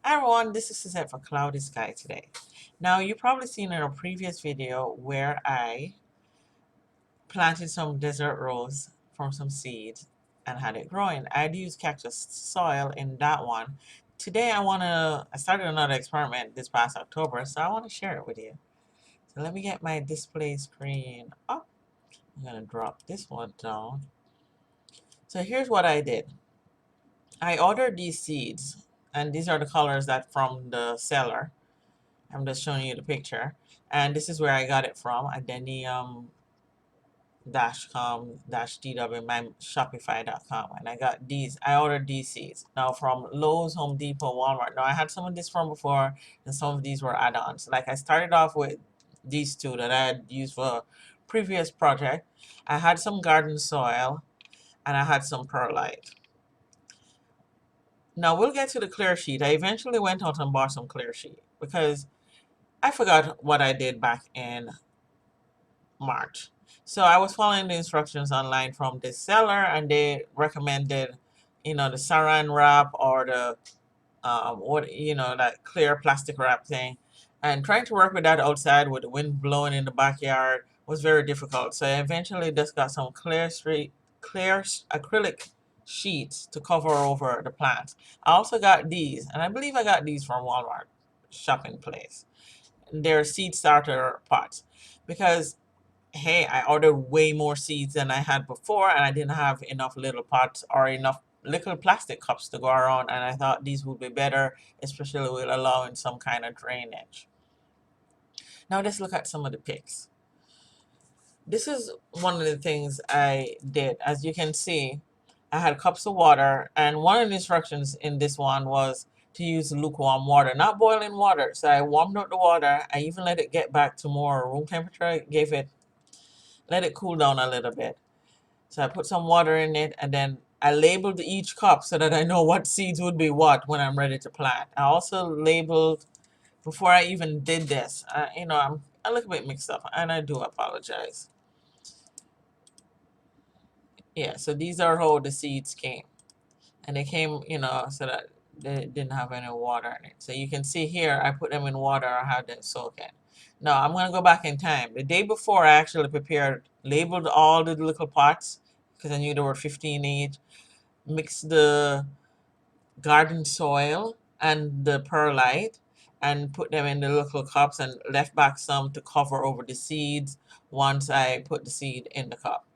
Hi everyone, this is Suzette for Cloudy Sky today. Now you probably seen in a previous video where I planted some desert rose from some seeds and had it growing. I'd used cactus soil in that one. Today I started another experiment this past October, so I want to share it with you. So let me get my display screen up. I'm going to drop this one down. So here's what I did. I ordered these seeds, and these are the colors that from the seller. I'm just showing you the picture. And this is where I got it from, adenium com -dw my shopify.com. And I got these. I ordered these seeds. Now from Lowe's, Home Depot, Walmart. Now I had some of this from before, and some of these were add-ons. Like I started off with these two that I had used for a previous project. I had some garden soil, and I had some perlite. Now we'll get to the clear sheet. I eventually went out and bought some clear sheet because I forgot what I did back in March. So I was following the instructions online from this seller, and they recommended, the saran wrap or the that clear plastic wrap thing. And trying to work with that outside with the wind blowing in the backyard was very difficult. So I eventually just got some clear acrylic sheets to cover over the plants. I also got these, and I believe I got these from Walmart shopping place. They're seed starter pots because hey, I ordered way more seeds than I had before, and I didn't have enough little pots or enough little plastic cups to go around, and I thought these would be better, especially with allowing some kind of drainage. Now let's look at some of the pics. This is one of the things I did. As you can see, I had cups of water, and one of the instructions in this one was to use lukewarm water, not boiling water. So I warmed up the water. I even let it get back to more room temperature, let it cool down a little bit. So I put some water in it, and then I labeled each cup so that I know what seeds would be what when I'm ready to plant. I also labeled before I even did this. I'm a little bit mixed up, and I do apologize. Yeah, so these are how the seeds came. And they came, so that they didn't have any water in it. So you can see here, I put them in water. I had them soak in. Now I'm going to go back in time. The day before, I actually labeled all the little pots because I knew there were 15 each. Mixed the garden soil and the perlite and put them in the little cups and left back some to cover over the seeds once I put the seed in the cup.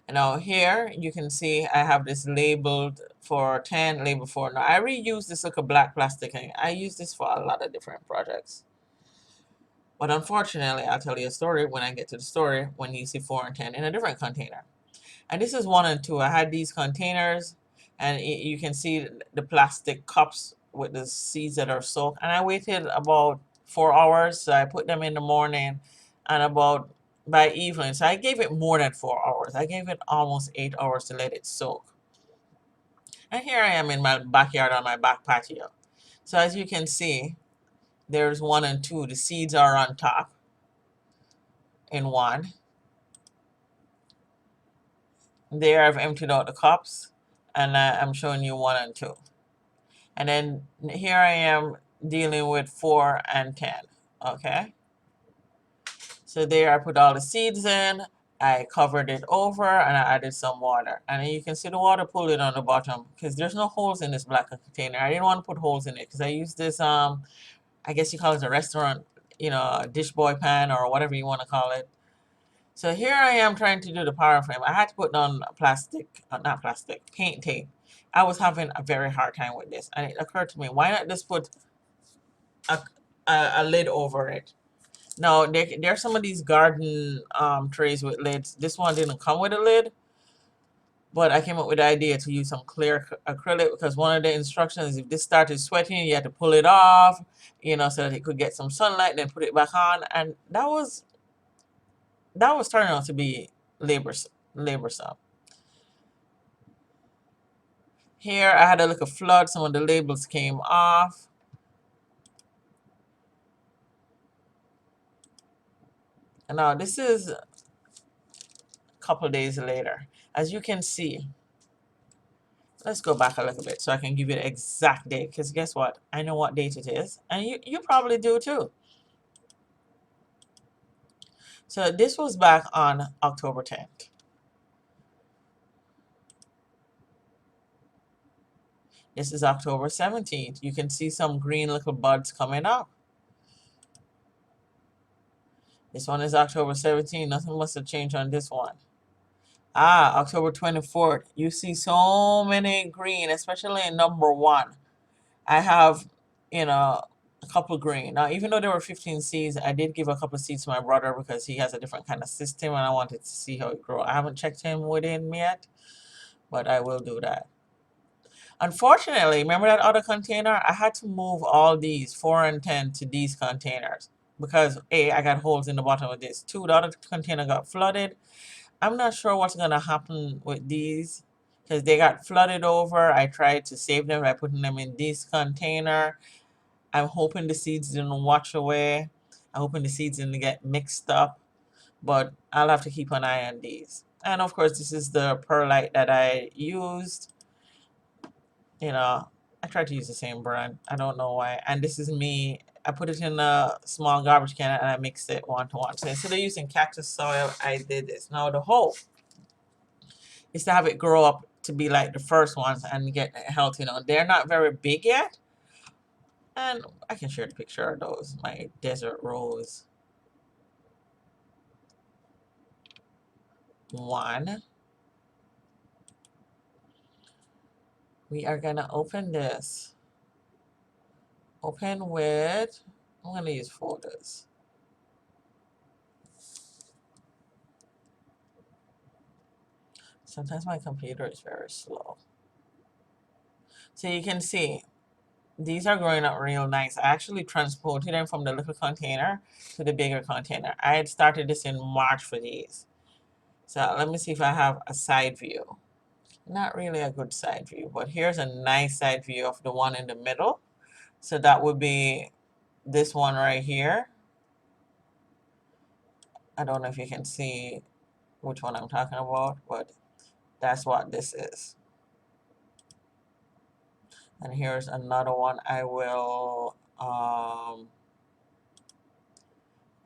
And now here you can see I have this labeled for 10, labeled for. Now I reuse this little black plastic and I use this for a lot of different projects. But unfortunately, I'll tell you a story when I get to the story when you see 4 and 10 in a different container. And this is 1 and 2. I had these containers, and you can see the plastic cups with the seeds that are soaked. And I waited about 4 hours. So I put them in the morning and about by evening. So I gave it more than 4 hours. I gave it almost 8 hours to let it soak. And here I am in my backyard on my back patio. So as you can see, there's 1 and 2. The seeds are on top in 1. There I've emptied out the cups, and I'm showing you 1 and 2. And then here I am dealing with 4 and 10. Okay. So there I put all the seeds in. I covered it over and I added some water. And you can see the water pooling on the bottom because there's no holes in this black container. I didn't want to put holes in it because I used this, I guess you call it a restaurant, dish boy pan or whatever you want to call it. So here I am trying to do the power frame. I had to put on not plastic, paint tape. I was having a very hard time with this. And it occurred to me, why not just put a, a lid over it? Now, there are some of these garden trays with lids. This one didn't come with a lid, but I came up with the idea to use some clear acrylic because one of the instructions, if this started sweating, you had to pull it off, so that it could get some sunlight, then put it back on. And that was turning out to be laborsome. Here I had a little flood. Some of the labels came off. And now this is a couple days later. As you can see, Let's go back a little bit so I can give you the exact date, because guess what? I know what date it is, and you probably do too. So this was back on October 10th. This is October 17th. You can see some green little buds coming up. This one is October 17th. Nothing must have changed on this one. Ah, October 24th. You see so many green, especially in number 1. I have, you know, a couple green. Now, even though there were 15 seeds, I did give a couple seeds to my brother because he has a different kind of system and I wanted to see how it grows. I haven't checked him with him yet, but I will do that. Unfortunately, remember that other container? I had to move all these 4 and 10 to these containers because A, I got holes in the bottom of this. 2, the other container got flooded. I'm not sure what's going to happen with these because they got flooded over. I tried to save them by putting them in this container. I'm hoping the seeds didn't wash away. I'm hoping the seeds didn't get mixed up, but I'll have to keep an eye on these. And of course, this is the perlite that I used. You know, I tried to use the same brand. I don't know why. And this is me. I put it in a small garbage can and I mixed it 1-to-1. So instead of using cactus soil, I did this. Now the hope is to have it grow up to be like the first ones and get healthy. You know, they're not very big yet. And I can share the picture of those, my desert rose. 1. We are gonna open this. Open with, I'm gonna use folders. Sometimes my computer is very slow. So you can see, these are growing up real nice. I actually transported them from the little container to the bigger container. I had started this in March for these. So let me see if I have a side view. Not really a good side view, but here's a nice side view of the one in the middle. So that would be this one right here. I don't know if you can see which one I'm talking about, but that's what this is. And here's another one. I will, oh,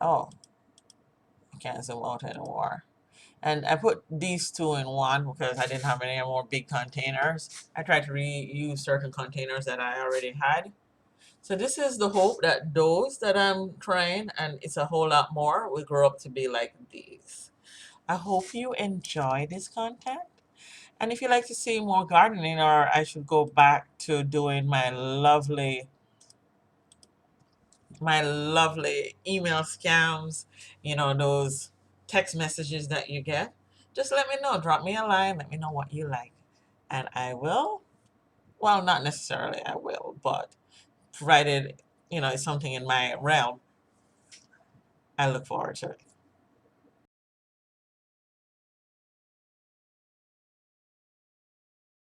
I can't zoom out anymore. And I put these 2 in one because I didn't have any more big containers. I tried to reuse certain containers that I already had. So this is the hope that those that I'm trying, and it's a whole lot more, will grow up to be like these. I hope you enjoy this content. And if you like to see more gardening, or I should go back to doing my lovely email scams, you know, those text messages that you get, just let me know. Drop me a line. Let me know what you like. And I will, well, not necessarily I will, but provided, you know, it's something in my realm, I look forward to it.